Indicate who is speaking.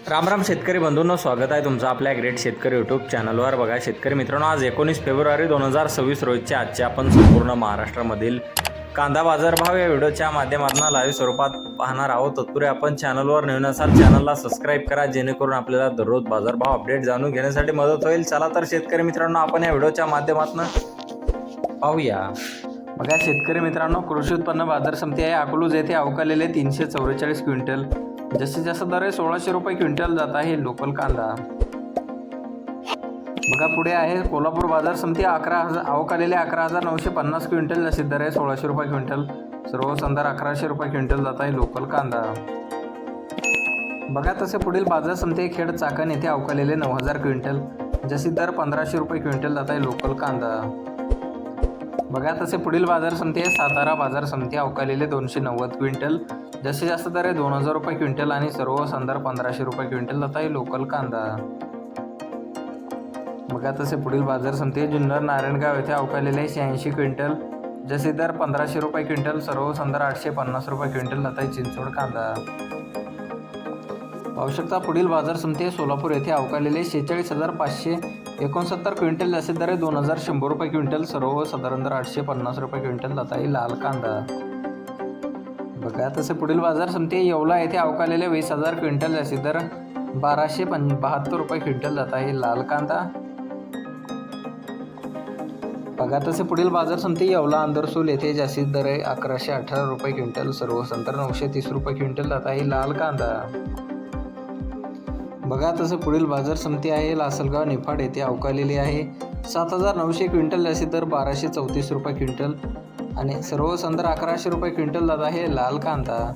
Speaker 1: राम राम शेतकरी बंधूंनो, स्वागत आहे तुमचं आपल्या ग्रेट शेतकरी यूट्यूब चॅनलवर। बघा शेतकरी मित्रांनो, आज 19 फेब्रुवारी 2026 रोजच्या आजचे आपण संपूर्ण महाराष्ट्रामधील कांदा बाजारभाव या व्हिडिओच्या माध्यमातून लाईव्ह स्वरूपात पाहणार आहोत। तत्पूर्वी आपण चॅनलवर नवीन असाल चॅनलला सबस्क्राईब करा, जेणेकरून आपल्याला दररोज बाजारभाव अपडेट जाणून घेण्यासाठी मदत होईल। चला तर शेतकरी मित्रांनो, आपण या व्हिडिओच्या माध्यमातून पाहूया। बघा शेतकरी मित्रांनो, कृषी उत्पन्न बाजार समिती आहे अकलूज येथे अवकालेले 344 क्विंटल, जास्तीत जास्त दर आहे 1600 रुपये क्विंटल जात आहे लोकल कांदा। बघा पुढे आहे कोल्हापूर बाजार समिती अवकालेले 11,950 क्विंटल, जास्तीत दर आहे 1600 रुपये क्विंटल, सर्व संदर 1100 रुपये क्विंटल जात आहे लोकल कांदा। बघा तसे पुढील बाजार समिती खेड चाकण येथे अवकालेले 9000 क्विंटल, जास्तीत दर 1500 रुपये क्विंटल जात आहे लोकल कांदा। बघा तसे पुढील बाजार समिती आहे सातारा बाजार समिती अवकालेले 290 क्विंटल, जास्तीत जास्त दर आहे 2000 रुपये क्विंटल आणि सर्व संदर 1500 रुपये क्विंटल जात आहे लोकल कांदा। बघा तसे पुढील बाजार समिती आहे जुन्नर नारायणगाव येथे अवकालेले 86 क्विंटल, जास्तीत दर 1500 रुपये क्विंटल, सर्व संदर 850 रुपये क्विंटल जात आहे चिंचवड कांदा। आवश्यकता पुढील बाजार समिती आहे सोलापूर येथे अवकालेले 46,569 क्विंटल, जास्तीत दर आहे 2100 रुपये क्विंटल, सर्व साधारण दर 850 रुपये क्विंटल जात आहे लाल कांदा। बघा तसे पुढील बाजार समिती येवला येथे अवकालेले 20,000 क्विंटल, जास्तीत दर 1272 रुपये क्विंटल जात आहे लाल कांदा। बघा तसे पुढील बाजार समिती येवला अंदरसूल येथे जास्तीत दर आहे 1118 रुपये क्विंटल, सर्व संतर 930 रुपये क्विंटल जात आहे लाल कांदा। बघा तसे पुढील बाजार समिती आहे लासलगाव निफाड येथे अवकालेली आहे 7,900 क्विंटल, जास्तीत दर 1234 रुपये क्विंटल आणि सर्व संदर 1100 रुपये क्विंटल जात आहे लाल कांदा।